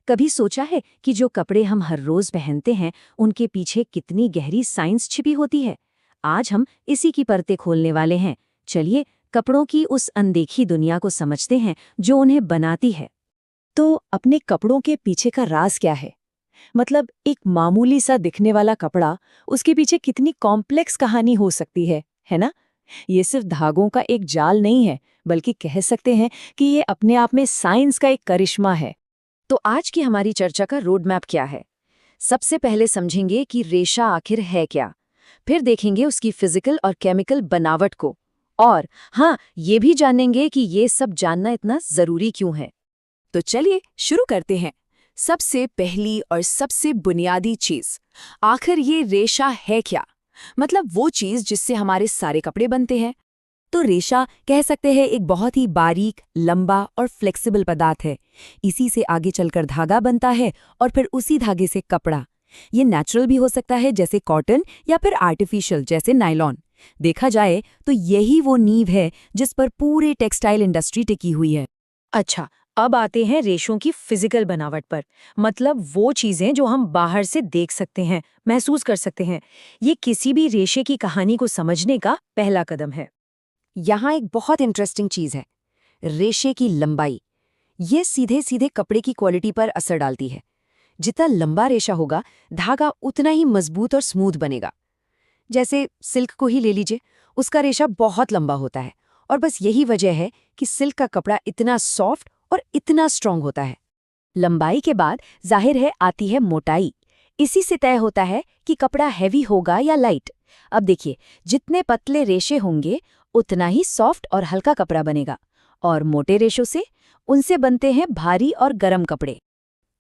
कभी सोचा है कि जो कपड़े हम हर रोज पहनते हैं उनके पीछे कितनी गहरी साइंस छिपी होती है? आज हम इसी की परतें खोलने वाले हैं। चलिए कपड़ों की उस अनदेखी दुनिया को समझते हैं जो उन्हें बनाती है। तो अपने कपड़ों के पीछे का राज क्या है? मतलब एक मामूली सा दिखने वाला कपड़ा, उसके पीछे कितनी कॉम्प्लेक्स कहानी हो सकती है ना? ये सिर्फ धागों का एक जाल नहीं है, बल्कि कह सकते हैं कि ये अपने आप में साइंस का एक करिश्मा है। तो आज की हमारी चर्चा का रोड मैप क्या है? सबसे पहले समझेंगे कि रेशा आखिर है क्या, फिर देखेंगे उसकी फिजिकल और केमिकल बनावट को, और हाँ, ये भी जानेंगे कि ये सब जानना इतना जरूरी क्यों है। तो चलिए शुरू करते हैं। सबसे पहली और सबसे बुनियादी चीज, आखिर ये रेशा है क्या? मतलब वो चीज जिससे हमारे सारे कपड़े बनते हैं। तो रेशा कह सकते हैं एक बहुत ही बारीक, लंबा और फ्लेक्सिबल पदार्थ है। इसी से आगे चलकर धागा बनता है और फिर उसी धागे से कपड़ा। ये नेचुरल भी हो सकता है जैसे कॉटन, या फिर आर्टिफिशियल जैसे नायलॉन। देखा जाए तो यही वो नींव है जिस पर पूरे टेक्सटाइल इंडस्ट्री टिकी हुई है। अच्छा, अब आते हैं रेशों की फिजिकल बनावट पर। मतलब वो चीजें जो हम बाहर से देख सकते हैं, महसूस कर सकते हैं। ये किसी भी रेशे की कहानी को समझने का पहला कदम है। यहाँ एक बहुत इंटरेस्टिंग चीज है, रेशे की लंबाई। ये सीधे सीधे कपड़े की क्वालिटी पर असर डालती है। जितना लंबा रेशा होगा, धागा उतना ही मजबूत और स्मूथ बनेगा। जैसे सिल्क को ही ले लीजिए, उसका रेशा बहुत लंबा होता है, और बस यही वजह है कि सिल्क का कपड़ा इतना सॉफ्ट और इतना स्ट्रांग होता है। लंबाई के बाद जाहिर है आती है मोटाई। इसी से तय होता है कि कपड़ा हैवी होगा या लाइट। अब देखिए, जितने पतले रेशे होंगे उतना ही सॉफ्ट और हल्का कपड़ा बनेगा, और मोटे रेशों से उनसे बनते हैं भारी और गर्म कपड़े।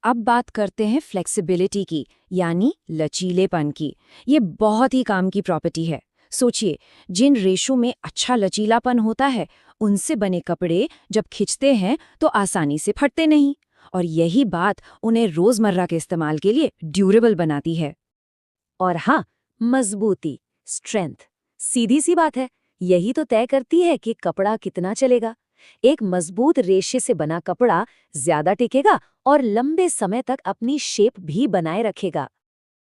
अब बात करते हैं फ्लेक्सिबिलिटी की, यानी लचीलेपन की। ये बहुत ही काम की प्रॉपर्टी है। सोचिए, जिन रेशों में अच्छा लचीलापन होता है, उनसे बने कपड़े जब खिंचते हैं तो आसानी से फटते नहीं, और यही बात उन्हें रोजमर्रा के इस्तेमाल के लिए ड्यूरेबल बनाती है। और हाँ, मजबूती, स्ट्रेंथ, सीधी सी बात है, यही तो तय करती है कि कपड़ा कितना चलेगा। एक मजबूत रेशे से बना कपड़ा ज्यादा टिकेगा और लंबे समय तक अपनी शेप भी बनाए रखेगा।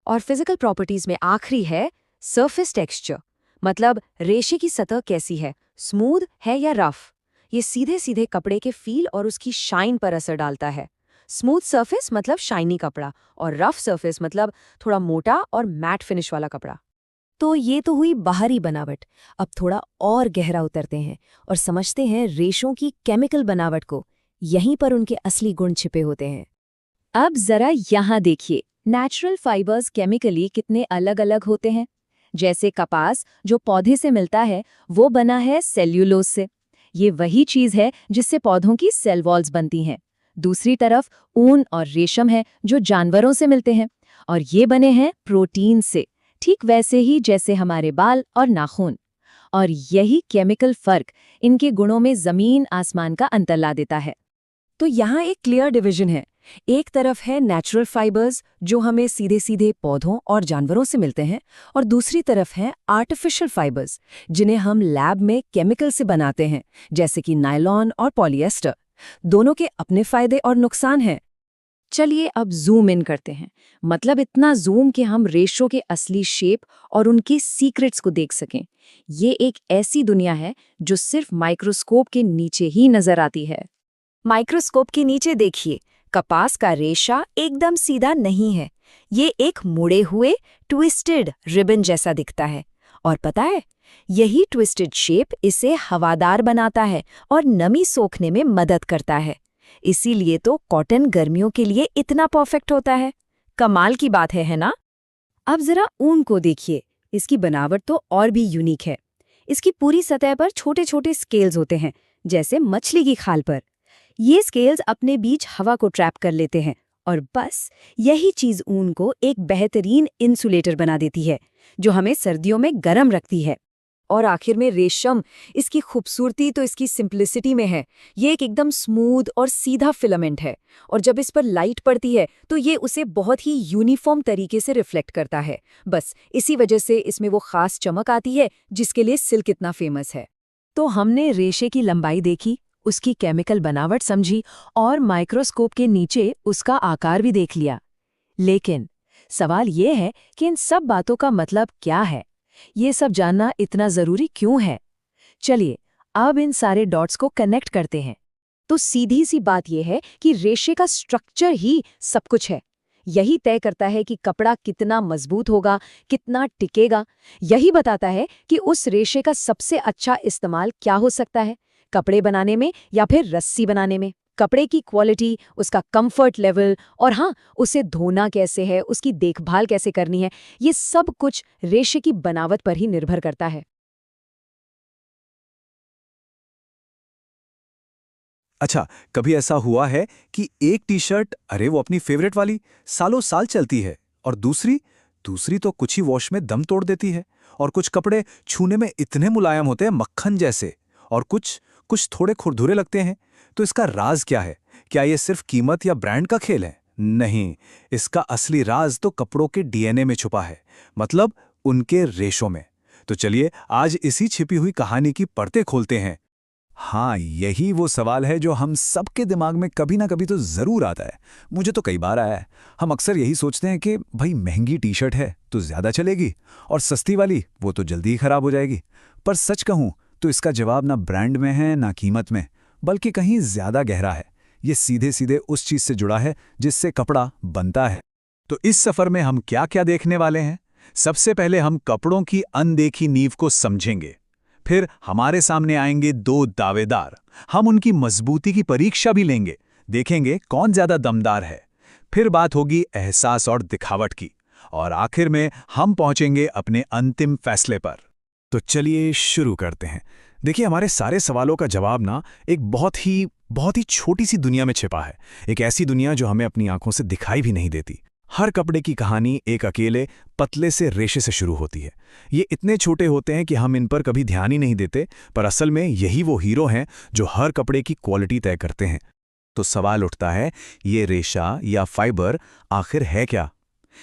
और फिजिकल प्रॉपर्टीज में आखिरी है सरफेस टेक्सचर। मतलब रेशे की सतह कैसी है, स्मूथ है या रफ। ये सीधे सीधे कपड़े के फील और उसकी शाइन पर असर डालता है। स्मूथ सरफेस मतलब शाइनी कपड़ा, और रफ सरफेस मतलब थोड़ा मोटा और मैट फिनिश वाला कपड़ा। तो ये तो हुई बाहरी बनावट। अब थोड़ा और गहरा उतरते हैं और समझते हैं रेशों की केमिकल बनावट को। यहीं पर उनके असली गुण छिपे होते हैं। अब जरा यहाँ देखिए, नेचुरल फाइबर्स केमिकली कितने अलग अलग होते हैं। जैसे कपास जो पौधे से मिलता है, वो बना है सेल्यूलोज से। ये वही चीज है जिससे पौधों की सेल वॉल्स बनती हैं। दूसरी तरफ ऊन और रेशम है जो जानवरों से मिलते हैं, और ये बने हैं प्रोटीन से, ठीक वैसे ही जैसे हमारे बाल और नाखून। और यही केमिकल फर्क इनके गुणों में जमीन आसमान का अंतर ला देता है। तो यहाँ एक क्लियर डिवीजन है। एक तरफ है नेचुरल फाइबर्स जो हमें सीधे सीधे पौधों और जानवरों से मिलते हैं, और दूसरी तरफ है आर्टिफिशियल फाइबर्स जिन्हें हम लैब में केमिकल से बनाते हैं, जैसे कि नायलॉन और पॉलिएस्टर। दोनों के अपने फायदे और नुकसान हैं। चलिए अब जूम इन करते हैं। मतलब इतना जूम कि हम रेशों के असली शेप और उनके सीक्रेट्स को देख सकें। ये एक ऐसी दुनिया है जो सिर्फ माइक्रोस्कोप के नीचे ही नजर आती है। माइक्रोस्कोप के नीचे देखिए, कपास का रेशा एकदम सीधा नहीं है। ये एक मुड़े हुए ट्विस्टेड रिबन जैसा दिखता है। और पता है, यही ट्विस्टेड शेप इसे हवादार बनाता है और नमी सोखने में मदद करता है। इसीलिए तो कॉटन गर्मियों के लिए इतना परफेक्ट होता है। कमाल की बात है ना? अब जरा ऊन को देखिए। इसकी बनावट तो और भी यूनिक है। इसकी पूरी सतह पर छोटे छोटे स्केल्स होते हैं, जैसे मछली की खाल पर। ये स्केल्स अपने बीच हवा को ट्रैप कर लेते हैं, और बस यही चीज ऊन को एक बेहतरीन इंसुलेटर बना देती है, जो हमें सर्दियों में गर्म रखती है। और आखिर में रेशम, इसकी खूबसूरती तो इसकी सिंप्लिसिटी में है। ये एक एकदम स्मूथ और सीधा फिलामेंट है, और जब इस पर लाइट पड़ती है तो ये उसे बहुत ही यूनिफॉर्म तरीके से रिफ्लेक्ट करता है। बस इसी वजह से इसमें वो खास चमक आती है जिसके लिए सिल्क इतना फेमस है। तो हमने रेशे की लंबाई देखी, उसकी केमिकल बनावट समझी और माइक्रोस्कोप के नीचे उसका आकार भी देख लिया। लेकिन सवाल ये है कि इन सब बातों का मतलब क्या है? ये सब जानना इतना जरूरी क्यों है? चलिए अब इन सारे डॉट्स को कनेक्ट करते हैं। तो सीधी सी बात यह है कि रेशे का स्ट्रक्चर ही सब कुछ है। यही तय करता है कि कपड़ा कितना मजबूत होगा, कितना टिकेगा। यही बताता है कि उस रेशे का सबसे अच्छा इस्तेमाल क्या हो सकता है, कपड़े बनाने में या फिर रस्सी बनाने में। कपड़े की क्वालिटी, उसका कंफर्ट लेवल और हाँ, उसे धोना कैसे है, उसकी देखभाल कैसे करनी है, ये सब कुछ रेशे की बनावट पर ही निर्भर करता है। अच्छा, कभी ऐसा हुआ है कि एक टी-शर्ट, अरे वो अपनी फेवरेट वाली, सालों साल चलती है, और दूसरी दूसरी तो कुछ ही वॉश में दम तोड़ देती है। और कुछ कपड़े छूने में इतने मुलायम होते हैं, मक्खन जैसे, और कुछ कुछ थोड़े खुरदुरे लगते हैं। तो इसका राज क्या है? क्या ये सिर्फ कीमत या ब्रांड का खेल है? नहीं, इसका असली राज तो कपड़ों के डीएनए में छुपा है, मतलब उनके रेशों में। तो चलिए आज इसी छिपी हुई कहानी की परतें खोलते हैं। हाँ, यही वो सवाल है जो हम सबके दिमाग में कभी ना कभी तो जरूर आता है। मुझे तो कई बार आया है। हम अक्सर यही सोचते हैं कि भाई महंगी टी शर्ट है तो ज्यादा चलेगी, और सस्ती वाली वो तो जल्दी ही खराब हो जाएगी। पर सच कहूं तो इसका जवाब ना ब्रांड में है ना कीमत में, बल्कि कहीं ज्यादा गहरा है। ये सीधे सीधे उस चीज से जुड़ा है जिससे कपड़ा बनता है। तो इस सफर में हम क्या क्या देखने वाले हैं? सबसे पहले हम कपड़ों की अनदेखी नींव को समझेंगे। फिर हमारे सामने आएंगे दो दावेदार। हम उनकी मजबूती की परीक्षा भी लेंगे, देखेंगे कौन ज्यादा दमदार है। फिर बात होगी एहसास और दिखावट की, और आखिर में हम पहुंचेंगे अपने अंतिम फैसले पर। तो चलिए शुरू करते हैं। देखिए, हमारे सारे सवालों का जवाब ना एक बहुत ही छोटी सी दुनिया में छिपा है। एक ऐसी दुनिया जो हमें अपनी आंखों से दिखाई भी नहीं देती। हर कपड़े की कहानी एक अकेले पतले से रेशे से शुरू होती है। ये इतने छोटे होते हैं कि हम इन पर कभी ध्यान ही नहीं देते, पर असल में यही वो हीरो हैं जो हर कपड़े की क्वालिटी तय करते हैं। तो सवाल उठता है, ये रेशा या फाइबर आखिर है क्या?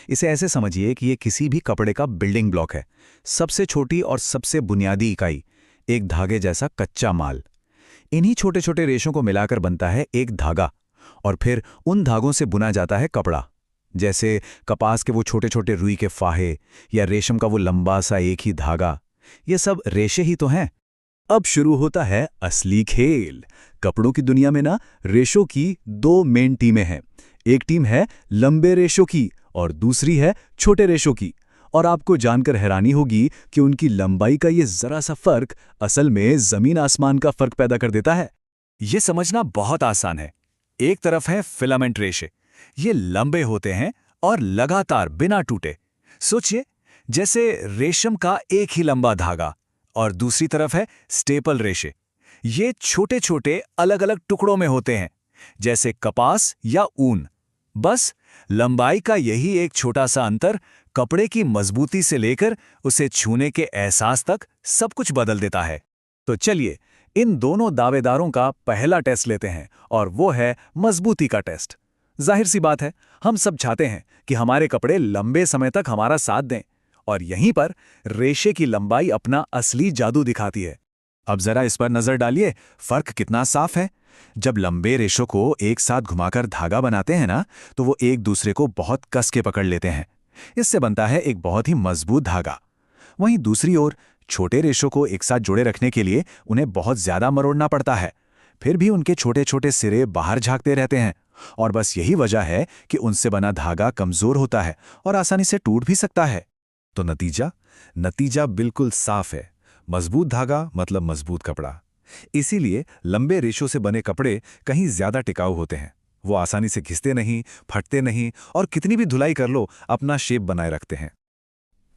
इसे ऐसे समझिए कि ये किसी भी कपड़े का बिल्डिंग ब्लॉक है। सबसे छोटी और सबसे बुनियादी इकाई, एक धागे जैसा कच्चा माल। इन्हीं छोटे छोटे रेशों को मिलाकर बनता है एक धागा, और फिर उन धागों से बुना जाता है कपड़ा। जैसे कपास के वो छोटे छोटे रुई के फाहे, या रेशम का वो लंबा सा एक ही धागा, ये सब रेशे ही तो हैं। अब शुरू होता है असली खेल। कपड़ों की दुनिया में ना रेशों की दो मेन टीमें हैं। एक टीम है लंबे रेशों की और दूसरी है छोटे रेशों की। और आपको जानकर हैरानी होगी कि उनकी लंबाई का ये जरा सा फर्क असल में जमीन आसमान का फर्क पैदा कर देता है। ये समझना बहुत आसान है। एक तरफ है फिलामेंट रेशे। ये लंबे होते हैं और लगातार बिना टूटे, सोचिए जैसे रेशम का एक ही लंबा धागा। और दूसरी तरफ है स्टेपल रेशे। ये छोटे छोटे अलग अलग टुकड़ों में होते हैं, जैसे कपास या ऊन। बस लंबाई का यही एक छोटा सा अंतर कपड़े की मजबूती से लेकर उसे छूने के एहसास तक सब कुछ बदल देता है। तो चलिए इन दोनों दावेदारों का पहला टेस्ट लेते हैं, और वो है मजबूती का टेस्ट। जाहिर सी बात है, हम सब चाहते हैं कि हमारे कपड़े लंबे समय तक हमारा साथ दें, और यहीं पर रेशे की लंबाई अपना असली जादू दिखाती है। अब जरा इस पर नजर डालिए, फर्क कितना साफ है। जब लंबे रेशों को एक साथ घुमाकर धागा बनाते हैं ना, तो वो एक दूसरे को बहुत कस के पकड़ लेते हैं। इससे बनता है एक बहुत ही मजबूत धागा। वहीं दूसरी ओर छोटे रेशों को एक साथ जोड़े रखने के लिए उन्हें बहुत ज्यादा मरोड़ना पड़ता है। फिर भी उनके छोटे छोटे सिरे बाहर झांकते रहते हैं, और बस यही वजह है कि उनसे बना धागा कमजोर होता है और आसानी से टूट भी सकता है। तो नतीजा बिल्कुल साफ है। मजबूत धागा मतलब मजबूत कपड़ा। इसीलिए लंबे रेशों से बने कपड़े कहीं ज्यादा टिकाऊ होते हैं। वो आसानी से घिसते नहीं, फटते नहीं, और कितनी भी धुलाई कर लो अपना शेप बनाए रखते हैं।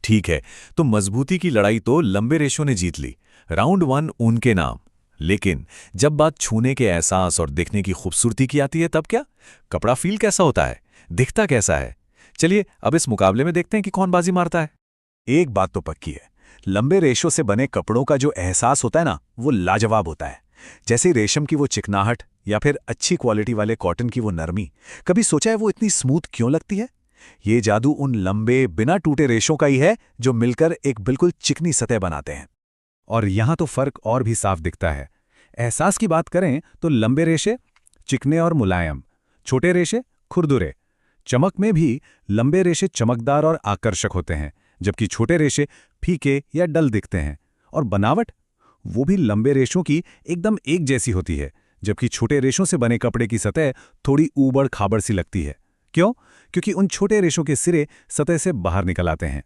ठीक है, तो मजबूती की लड़ाई तो लंबे रेशों ने जीत ली, राउंड 1 ऊन के नाम। लेकिन जब बात छूने के एहसास और दिखने की खूबसूरती की आती है, तब क्या? कपड़ा फील कैसा होता है, दिखता कैसा है? चलिए अब इस मुकाबले में देखते हैं कि कौन बाजी मारता है। एक बात तो पक्की है, लंबे रेशों से बने कपड़ों का जो एहसास होता है ना, वो लाजवाब होता है। जैसे रेशम की वो चिकनाहट, या फिर अच्छी क्वालिटी वाले कॉटन की वो नरमी। कभी सोचा है वो इतनी स्मूथ क्यों लगती है? ये जादू उन लंबे बिना टूटे रेशों का ही है जो मिलकर एक बिल्कुल चिकनी सतह बनाते हैं। और यहां तो फर्क और भी साफ दिखता है। एहसास की बात करें तो लंबे रेशे चिकने और मुलायम, छोटे रेशे खुरदुरे। चमक में भी लंबे रेशे चमकदार और आकर्षक होते हैं, जबकि छोटे रेशे फीके या डल दिखते हैं। और बनावट, वो भी लंबे रेशों की एकदम एक जैसी होती है, जबकि छोटे रेशों से बने कपड़े की सतह थोड़ी ऊबड़ खाबड़ सी लगती है। क्यों? क्योंकि उन छोटे रेशों के सिरे सतह से बाहर निकल आते हैं।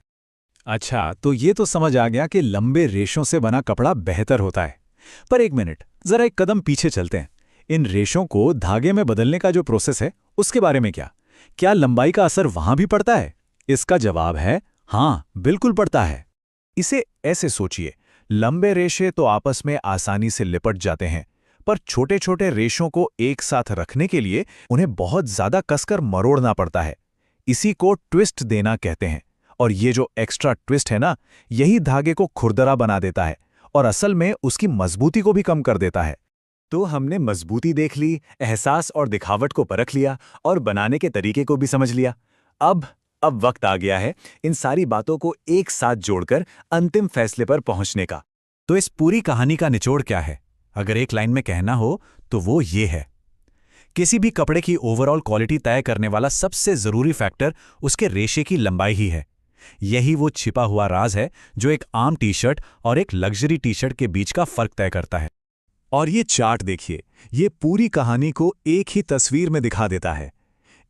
अच्छा, तो ये तो समझ आ गया कि लंबे रेशों से बना कपड़ा बेहतर होता है। पर एक मिनट, जरा एक कदम पीछे चलते हैं। इन रेशों को धागे में बदलने का जो प्रोसेस है, उसके बारे में क्या लंबाई का असर वहां भी पड़ता है? इसका जवाब है हाँ, बिल्कुल पड़ता है। इसे ऐसे सोचिए, लंबे रेशे तो आपस में आसानी से लिपट जाते हैं, पर छोटे छोटे रेशों को एक साथ रखने के लिए उन्हें बहुत ज्यादा कसकर मरोड़ना पड़ता है। इसी को ट्विस्ट देना कहते हैं। और ये जो एक्स्ट्रा ट्विस्ट है ना, यही धागे को खुरदरा बना देता है और असल में उसकी मजबूती को भी कम कर देता है। तो हमने मजबूती देख ली, एहसास और दिखावट को परख लिया और बनाने के तरीके को भी समझ लिया। अब वक्त आ गया है इन सारी बातों को एक साथ जोड़कर अंतिम फैसले पर पहुंचने का। तो इस पूरी कहानी का निचोड़ क्या है? अगर एक लाइन में कहना हो तो वो ये है, किसी भी कपड़े की ओवरऑल क्वालिटी तय करने वाला सबसे जरूरी फैक्टर उसके रेशे की लंबाई ही है। यही वो छिपा हुआ राज है जो एक आम टी शर्ट और एक लग्जरी टी शर्ट के बीच का फर्क तय करता है। और ये चार्ट देखिए, ये पूरी कहानी को एक ही तस्वीर में दिखा देता है।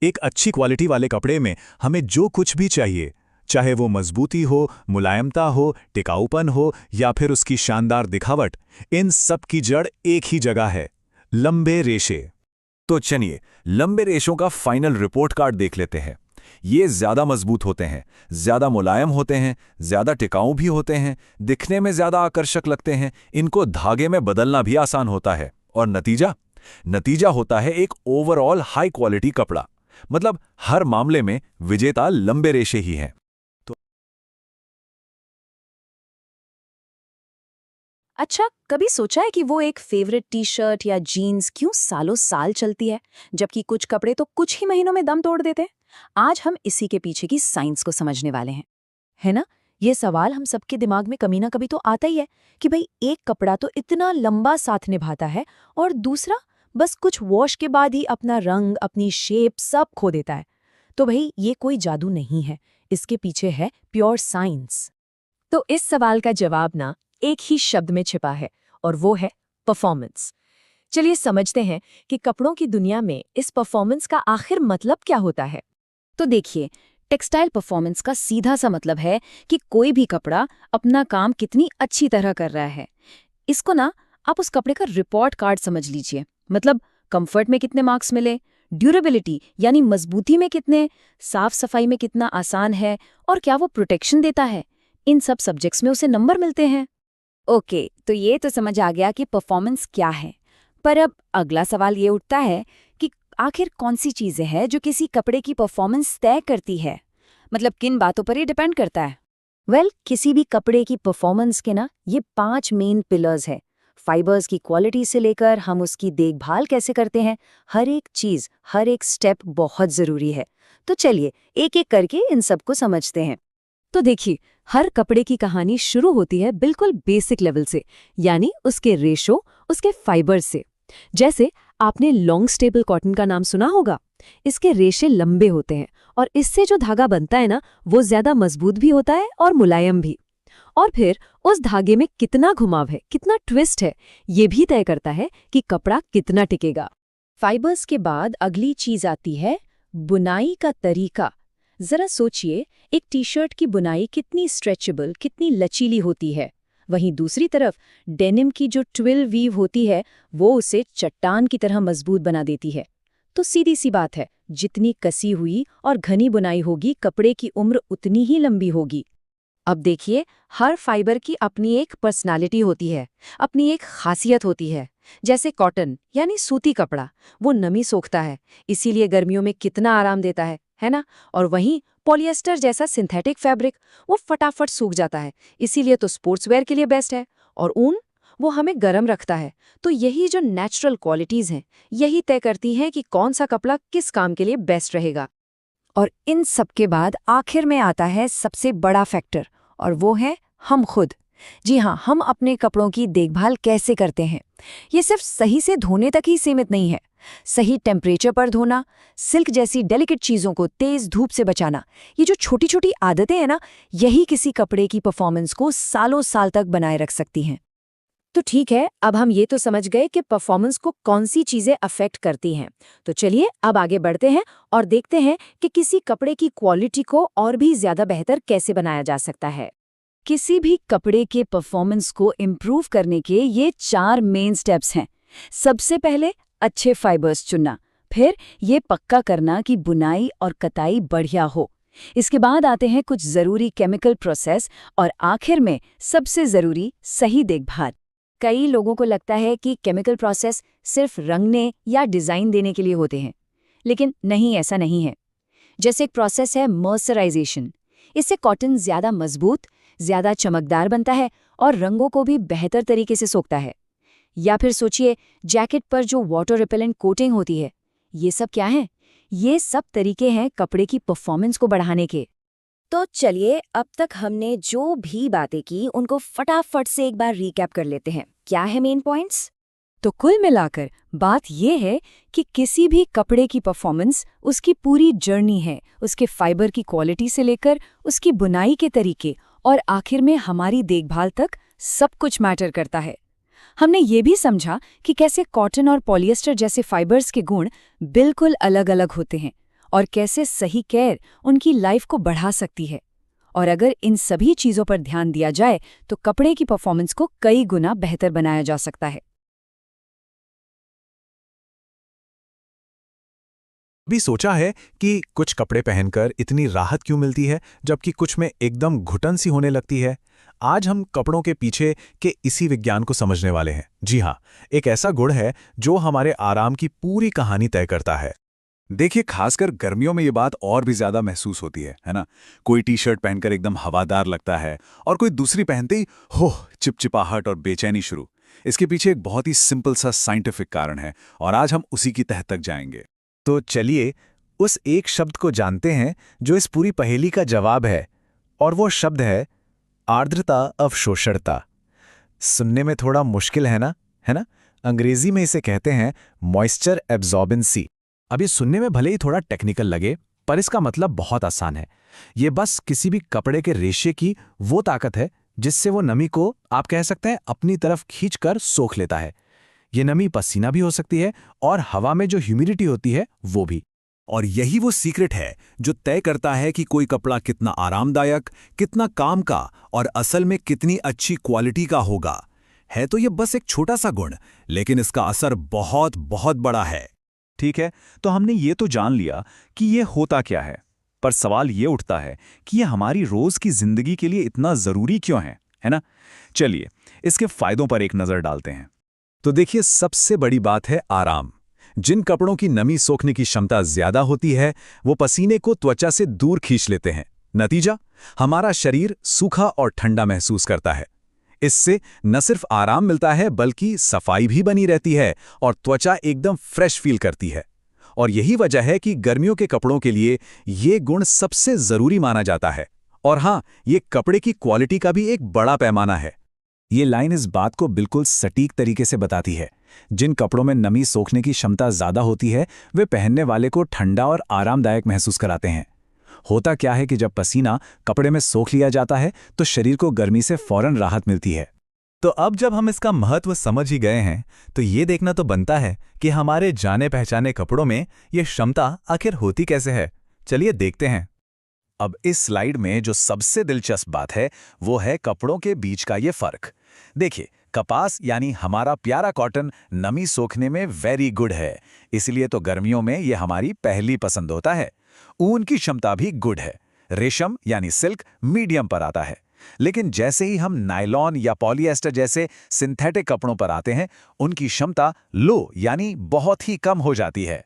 एक अच्छी क्वालिटी वाले कपड़े में हमें जो कुछ भी चाहिए, चाहे वो मजबूती हो, मुलायमता हो, टिकाऊपन हो या फिर उसकी शानदार दिखावट, इन सब की जड़ एक ही जगह है, लंबे रेशे। तो चलिए लंबे रेशों का फाइनल रिपोर्ट कार्ड देख लेते हैं। ये ज्यादा मजबूत होते हैं, ज्यादा मुलायम होते हैं, ज्यादा टिकाऊ भी होते हैं, दिखने में ज्यादा आकर्षक लगते हैं, इनको धागे में बदलना भी आसान होता है। और नतीजा होता है एक ओवरऑल हाई क्वालिटी कपड़ा। मतलब हर मामले में विजेता लंबे रेशे ही हैं। अच्छा, कभी सोचा है कि वो एक फेवरेट टी शर्ट या जीन्स क्यों सालों साल चलती है, जबकि कुछ कपड़े तो कुछ ही महीनों में दम तोड़ देते हैं? आज हम इसी के पीछे की साइंस को समझने वाले हैं, है ना? ये सवाल हम सबके दिमाग में कभी ना कभी तो आता ही है कि भाई एक कपड़ा तो इतना लंबा साथ निभाता है और दूसरा बस कुछ वॉश के बाद ही अपना रंग, अपनी शेप सब खो देता है। तो भाई ये कोई जादू नहीं है, इसके पीछे है प्योर साइंस। तो इस सवाल का जवाब ना एक ही शब्द में छिपा है और वो है परफॉर्मेंस। चलिए समझते हैं कि कपड़ों की दुनिया में इस परफॉर्मेंस का आखिर मतलब क्या होता है। तो देखिए, टेक्सटाइल परफॉर्मेंस का सीधा सा मतलब है कि कोई भी कपड़ा अपना काम कितनी अच्छी तरह कर रहा है। इसको ना आप उस कपड़े का रिपोर्ट कार्ड समझ लीजिए। मतलब कंफर्ट में कितने मार्क्स मिले, ड्यूरेबिलिटी यानी मजबूती में कितने, साफ सफाई में कितना आसान है और क्या वो प्रोटेक्शन देता है, इन सब सब्जेक्ट्स में उसे नंबर मिलते हैं। ओके, तो ये तो समझ आ गया कि परफॉर्मेंस क्या है। पर अब अगला सवाल ये उठता है कि आखिर कौन सी चीजें हैं जो किसी कपड़े की परफॉर्मेंस तय करती है? मतलब किन बातों पर ये डिपेंड करता है? किसी भी कपड़े की परफॉर्मेंस के ना ये 5 मेन पिलर्स है। फाइबर्स की क्वालिटी से लेकर हम उसकी देखभाल कैसे करते हैं, हर एक चीज, हर एक स्टेप बहुत जरूरी है। तो चलिए एक एक करके इन सबको समझते हैं। तो देखिए, हर कपड़े की कहानी शुरू होती है बिल्कुल बेसिक लेवल से, यानी उसके रेशो, उसके फाइबर से। जैसे आपने लॉन्ग स्टेबल कॉटन का नाम सुना होगा। इसके रेशे लंबे होते हैं और इससे जो धागा बनता है ना, वो ज्यादा मजबूत भी होता है और मुलायम भी। और फिर उस धागे में कितना घुमाव है, कितना ट्विस्ट है, ये भी तय करता है कि कपड़ा कितना टिकेगा। फाइबर्स के बाद अगली चीज आती है बुनाई का तरीका। जरा सोचिए, एक टी शर्ट की बुनाई कितनी स्ट्रेचेबल, कितनी लचीली होती है। वहीं दूसरी तरफ डेनिम की जो ट्विल वीव होती है, वो उसे चट्टान की तरह मजबूत बना देती है। तो सीधी सी बात है, जितनी कसी हुई और घनी बुनाई होगी, कपड़े की उम्र उतनी ही लंबी होगी। अब देखिए, हर फाइबर की अपनी एक पर्सनालिटी होती है, अपनी एक खासियत होती है। जैसे कॉटन यानी सूती कपड़ा, वो नमी सोखता है, इसीलिए गर्मियों में कितना आराम देता है ना? और वहीं पॉलिएस्टर जैसा सिंथेटिक फैब्रिक, वो फटाफट सूख जाता है, इसीलिए तो स्पोर्ट्सवेयर के लिए बेस्ट है। और ऊन, वो हमें गर्म रखता है। तो यही जो नेचुरल क्वालिटीज हैं, यही तय करती हैं कि कौन सा कपड़ा किस काम के लिए बेस्ट रहेगा। और इन सब के बाद आखिर में आता है सबसे बड़ा फैक्टर, और वो है हम खुद। जी हाँ, हम अपने कपड़ों की देखभाल कैसे करते हैं। ये सिर्फ सही से धोने तक ही सीमित नहीं है। सही टेम्परेचर पर धोना, सिल्क जैसी डेलिकेट चीज़ों को तेज धूप से बचाना, ये जो छोटी छोटी आदतें हैं ना, यही किसी कपड़े की परफॉर्मेंस को सालों साल तक बनाए रख सकती हैं। तो ठीक है, अब हम ये तो समझ गए कि परफॉर्मेंस को कौन सी चीजें अफेक्ट करती हैं। तो चलिए अब आगे बढ़ते हैं और देखते हैं कि किसी कपड़े की क्वालिटी को और भी ज्यादा बेहतर कैसे बनाया जा सकता है। किसी भी कपड़े के परफॉर्मेंस को इम्प्रूव करने के ये 4 मेन स्टेप्स हैं। सबसे पहले अच्छे फाइबर्स चुनना, फिर ये पक्का करना कि बुनाई और कताई बढ़िया हो। इसके बाद आते हैं कुछ ज़रूरी केमिकल प्रोसेस और आखिर में सबसे ज़रूरी सही देखभाल। कई लोगों को लगता है कि केमिकल प्रोसेस सिर्फ रंगने या डिज़ाइन देने के लिए होते हैं, लेकिन नहीं, ऐसा नहीं है। जैसे एक प्रोसेस है मॉइस्चराइजेशन, इससे कॉटन ज़्यादा मजबूत, ज़्यादा चमकदार बनता है और रंगों को भी बेहतर तरीके से सोखता है। या फिर सोचिए जैकेट पर जो वाटर रिपेलेंट कोटिंग होती है, ये सब क्या है? ये सब तरीके हैं कपड़े की परफॉर्मेंस को बढ़ाने के। तो चलिए अब तक हमने जो भी बातें की उनको फटाफट से एक बार रिकैप कर लेते हैं। क्या है मेन पॉइंट्स? तो कुल मिलाकर बात यह है कि किसी भी कपड़े की परफॉर्मेंस उसकी पूरी जर्नी है, उसके फाइबर की क्वालिटी से लेकर उसकी बुनाई के तरीके और आखिर में हमारी देखभाल तक सब कुछ मैटर करता है। हमने ये भी समझा कि कैसे कॉटन और पॉलिएस्टर जैसे फाइबर्स के गुण बिल्कुल अलग-अलग होते हैं और कैसे सही केयर उनकी लाइफ को बढ़ा सकती है। और अगर इन सभी चीज़ों पर ध्यान दिया जाए तो कपड़े की परफॉर्मेंस को कई गुना बेहतर बनाया जा सकता है। भी सोचा है कि कुछ कपड़े पहनकर इतनी राहत क्यों मिलती है जबकि कुछ में एकदम घुटन सी होने लगती है। आज हम कपड़ों के पीछे के इसी विज्ञान को समझने वाले हैं। जी हाँ, एक ऐसा गुण है जो हमारे आराम की पूरी कहानी तय करता है। देखिए, खासकर गर्मियों में ये बात और भी ज्यादा महसूस होती है ना। कोई टी शर्ट पहनकर एकदम हवादार लगता है और कोई दूसरी पहनते ही चिपचिपाहट और बेचैनी शुरू। इसके पीछे एक बहुत ही सिंपल सा साइंटिफिक कारण है और आज हम उसी की तह तक जाएंगे। तो चलिए उस एक शब्द को जानते हैं जो इस पूरी पहेली का जवाब है, और वो शब्द है आर्द्रता अवशोषणता। सुनने में थोड़ा मुश्किल है ना, अंग्रेजी में इसे कहते हैं मॉइस्चर एब्जॉर्बेंसी। अब ये सुनने में भले ही थोड़ा टेक्निकल लगे, पर इसका मतलब बहुत आसान है। ये बस किसी भी कपड़े के रेशे की वो ताकत है जिससे वो नमी को, आप कह सकते हैं, अपनी तरफ खींचकर सोख लेता है। ये नमी पसीना भी हो सकती है और हवा में जो ह्यूमिडिटी होती है वो भी। और यही वो सीक्रेट है जो तय करता है कि कोई कपड़ा कितना आरामदायक, कितना काम का और असल में कितनी अच्छी क्वालिटी का होगा। है तो ये बस एक छोटा सा गुण, लेकिन इसका असर बहुत बहुत बड़ा है। ठीक है, तो हमने ये तो जान लिया कि ये होता क्या है, पर सवाल ये उठता है कि ये हमारी रोज की जिंदगी के लिए इतना जरूरी क्यों है ना? चलिए इसके फायदों पर एक नजर डालते हैं। तो देखिए, सबसे बड़ी बात है आराम। जिन कपड़ों की नमी सोखने की क्षमता ज्यादा होती है वो पसीने को त्वचा से दूर खींच लेते हैं। नतीजा, हमारा शरीर सूखा और ठंडा महसूस करता है। इससे न सिर्फ आराम मिलता है बल्कि सफाई भी बनी रहती है और त्वचा एकदम फ्रेश फील करती है। और यही वजह है कि गर्मियों के कपड़ों के लिए ये गुण सबसे जरूरी माना जाता है। और हाँ, ये कपड़े की क्वालिटी का भी एक बड़ा पैमाना है। ये लाइन इस बात को बिल्कुल सटीक तरीके से बताती है। जिन कपड़ों में नमी सोखने की क्षमता ज्यादा होती है वे पहनने वाले को ठंडा और आरामदायक महसूस कराते हैं। होता क्या है कि जब पसीना कपड़े में सोख लिया जाता है तो शरीर को गर्मी से फौरन राहत मिलती है। तो अब जब हम इसका महत्व समझ ही गए हैं तो ये देखना तो बनता है कि हमारे जाने पहचाने कपड़ों में ये क्षमता आखिर होती कैसे है। चलिए देखते हैं। अब इस स्लाइड में जो सबसे दिलचस्प बात है वो है कपड़ों के बीच का ये फर्क। देखिए, कपास यानी हमारा प्यारा कॉटन नमी सोखने में वेरी गुड है, इसलिए तो गर्मियों में ये हमारी पहली पसंद होता है। ऊन की क्षमता भी गुड है। रेशम यानी सिल्क मीडियम पर आता है। लेकिन जैसे ही हम नायलॉन या पॉलिएस्टर जैसे सिंथेटिक कपड़ों पर आते हैं उनकी क्षमता लो यानी बहुत ही कम हो जाती है।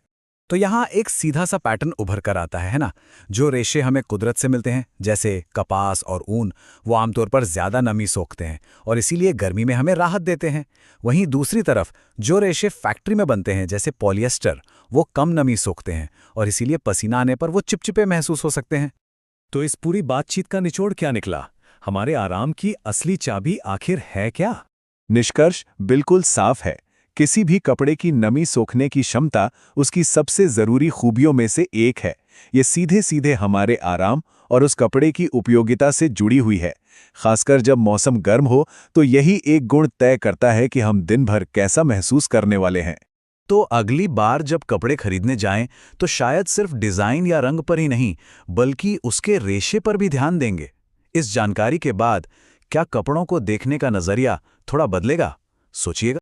तो यहाँ एक सीधा सा पैटर्न उभर कर आता है ना। जो रेशे हमें कुदरत से मिलते हैं जैसे कपास और ऊन, वो आमतौर पर ज़्यादा नमी सोखते हैं और इसीलिए गर्मी में हमें राहत देते हैं। वहीं दूसरी तरफ जो रेशे फैक्ट्री में बनते हैं जैसे पॉलिएस्टर, वो कम नमी सोखते हैं और इसीलिए पसीना आने पर वो चिपचिपे महसूस हो सकते हैं। तो इस पूरी बातचीत का निचोड़ क्या निकला? हमारे आराम की असली चाबी आखिर है क्या? निष्कर्ष बिल्कुल साफ है। किसी भी कपड़े की नमी सोखने की क्षमता उसकी सबसे जरूरी खूबियों में से एक है। ये सीधे सीधे हमारे आराम और उस कपड़े की उपयोगिता से जुड़ी हुई है। खासकर जब मौसम गर्म हो तो यही एक गुण तय करता है कि हम दिन भर कैसा महसूस करने वाले हैं। तो अगली बार जब कपड़े खरीदने जाएं तो शायद सिर्फ डिजाइन या रंग पर ही नहीं, बल्कि उसके रेशे पर भी ध्यान देंगे। इस जानकारी के बाद क्या कपड़ों को देखने का नजरिया थोड़ा बदलेगा? सोचिएगा।